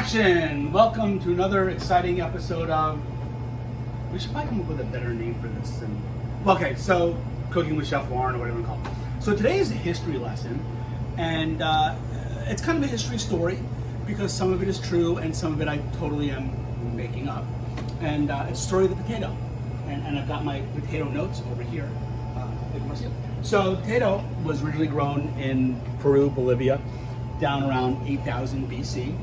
Action! Welcome to another exciting episode of... We should probably come up with a better name for this. Okay, so Cooking with Chef Warren or whatever you call it. So today is a history lesson, and it's kind of a history story because some of it is true and some of it I totally am making up. And it's the story of the potato. And I've got my potato notes over here. If you want to see it. So potato was originally grown in Peru, Bolivia, down around 8000 BC.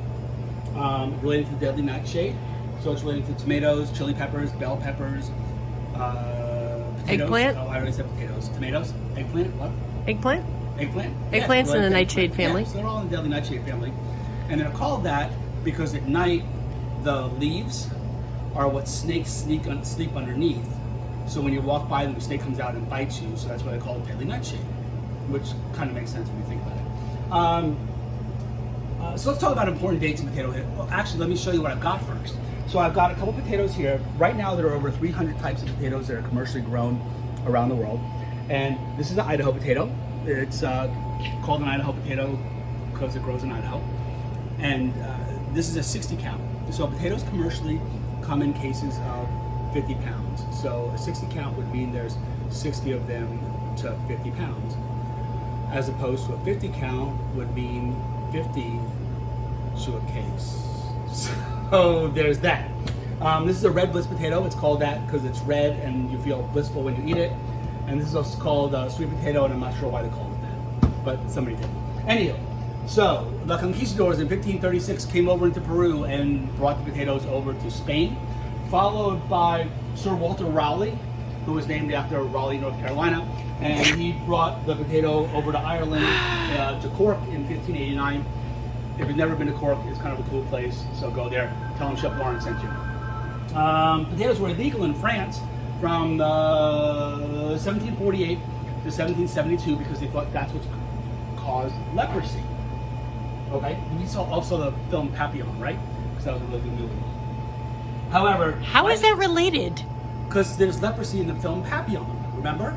Related to the deadly nightshade. So it's related to tomatoes, chili peppers, bell peppers, potatoes. Eggplant? Oh, I already said potatoes. Tomatoes, eggplant, what? Eggplant? Eggplant? Eggplant's in the nightshade family. Yeah, so they're all in the deadly nightshade family. And they're called that because at night the leaves are what snakes sleep underneath. So when you walk by them, the snake comes out and bites you. So that's why they call it deadly nightshade, which kind of makes sense when you think about it. So let's talk about important dates in potato hit. Well, actually, let me show you what I've got first. So I've got a couple potatoes here. Right now, there are over 300 types of potatoes that are commercially grown around the world. And this is an Idaho potato. It's called an Idaho potato because it grows in Idaho. And this is a 60 count. So potatoes commercially come in cases of 50 pounds. So a 60 count would mean there's 60 of them to 50 pounds. As opposed to a 50 count would mean 50 to a case. So there's that. This is a red bliss potato. It's called that because it's red and you feel blissful when you eat it. And this is also called sweet potato, and I'm not sure why they called it that, but somebody did. Anyhow, so the conquistadors in 1536 came over into Peru and brought the potatoes over to Spain, followed by Sir Walter Raleigh, who was named after Raleigh, North Carolina, and he brought the potato over to Ireland, to Cork in 1589. If you've never been to Cork, it's kind of a cool place, so go there. Tell them Chef Warren sent you. Potatoes were illegal in France from 1748 to 1772 because they thought that's what caused leprosy. Okay, we saw also the film Papillon, right? Because that was a really good movie. However, How is that related? Because there's leprosy in the film Papillon, remember?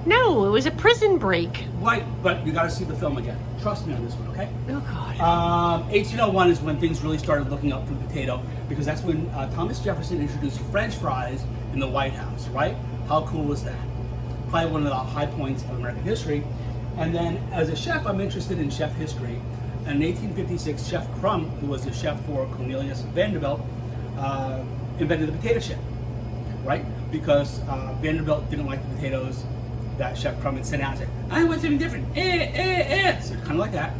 No, it was a prison break. Right, but you got to see the film again. Trust me on this one, okay? Oh, God. 1801 is when things really started looking up for the potato, because that's when Thomas Jefferson introduced French fries in the White House, right? How cool was that? Probably one of the high points of American history. And then, as a chef, I'm interested in chef history. And in 1856, Chef Crumb, who was the chef for Cornelius Vanderbilt, invented the potato chip, right? Because Vanderbilt didn't like the potatoes that Chef Crumb had sent out and said, I want something different. So kind of like that.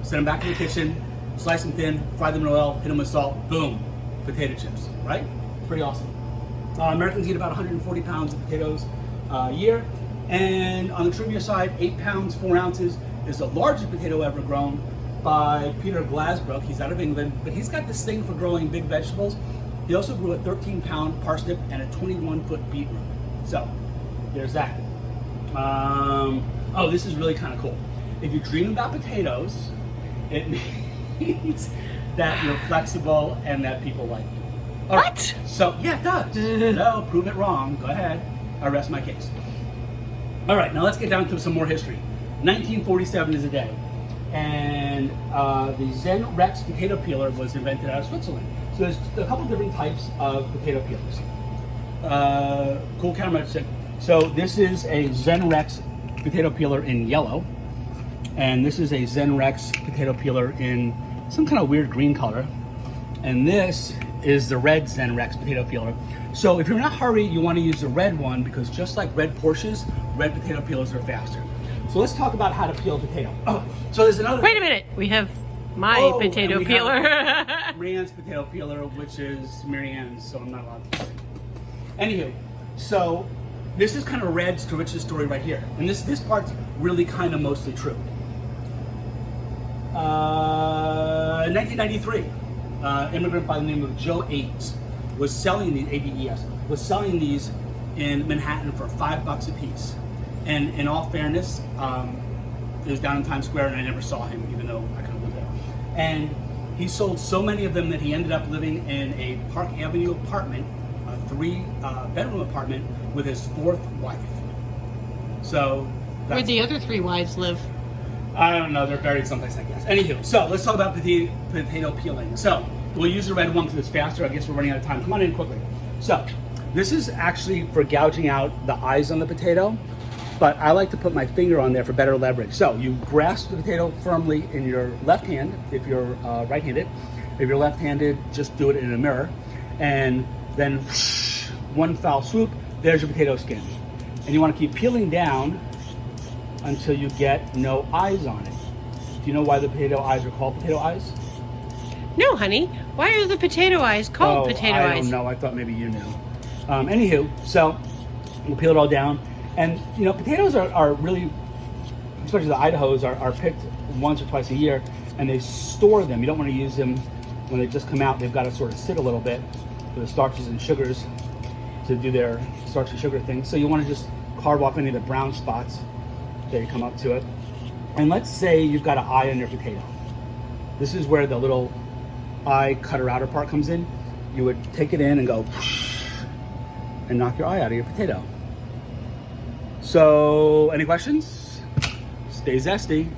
Send them back to the kitchen, slice them thin, fry them in oil, hit them with salt, boom, potato chips, right? Pretty awesome. Americans eat about 140 pounds of potatoes a year. And on the trivia side, 8 pounds, 4 ounces is the largest potato ever grown by Peter Glasbrook. He's out of England, but he's got this thing for growing big vegetables. He also grew a 13-pound parsnip and a 21-foot beetroot. So, there's that. Oh, this is really kind of cool. If you dream about potatoes, it means that you're flexible and that people like you. All right. What? So, yeah, it does. No, prove it wrong. Go ahead. I rest my case. All right, now let's get down to some more history. 1947 is a day. And the Zen Rex potato peeler was invented out of Switzerland. So there's a couple different types of potato peelers. Cool camera. So this is a Zen Rex potato peeler in yellow. And this is a Zen Rex potato peeler in some kind of weird green color. And this is the red Zen Rex potato peeler. So if you're in a hurry, you want to use the red one because just like red Porsches, red potato peelers are faster. So let's talk about how to peel a potato. Oh, so there's another... Wait a minute. We have my potato peeler. Marianne's potato peeler, which is Marianne's, so I'm not allowed to say. Anywho, so this is kind of Red's to Rich's story right here. And this part's really kind of mostly true. In 1993, immigrant by the name of Joe Ames was selling these, ABES, was selling these in Manhattan for $5 a piece. And in all fairness, it was down in Times Square and I never saw him, even though I kind of lived there. And he sold so many of them that he ended up living in a Park Avenue apartment, a 3-bedroom apartment with his 4th wife. So Where'd the other 3 wives live? I don't know. They're buried someplace, I guess. Anywho, so let's talk about potato peeling. So we'll use the red one because it's faster. I guess we're running out of time. Come on in quickly. So this is actually for gouging out the eyes on the potato, but I like to put my finger on there for better leverage. So you grasp the potato firmly in your left hand if you're right-handed. If you're left-handed, just do it in a mirror. And then whoosh, one foul swoop, there's your potato skin. And you want to keep peeling down until you get no eyes on it. Do you know why the potato eyes are called potato eyes? No, honey. Why are the potato eyes called potato I eyes? don't know. I thought maybe you knew. Anywho, so we'll peel it all down. And, you know, potatoes are really, especially the Idahos, are picked once or twice a year, and they store them. You don't want to use them when they just come out. They've got to sort of sit a little bit for the starches and sugars to do their starch and sugar thing. So you want to just carve off any of the brown spots that you come up to it. And let's say you've got an eye on your potato. This is where the little eye cutter outer part comes in. You would take it in and go and knock your eye out of your potato. So, any questions? Stay zesty.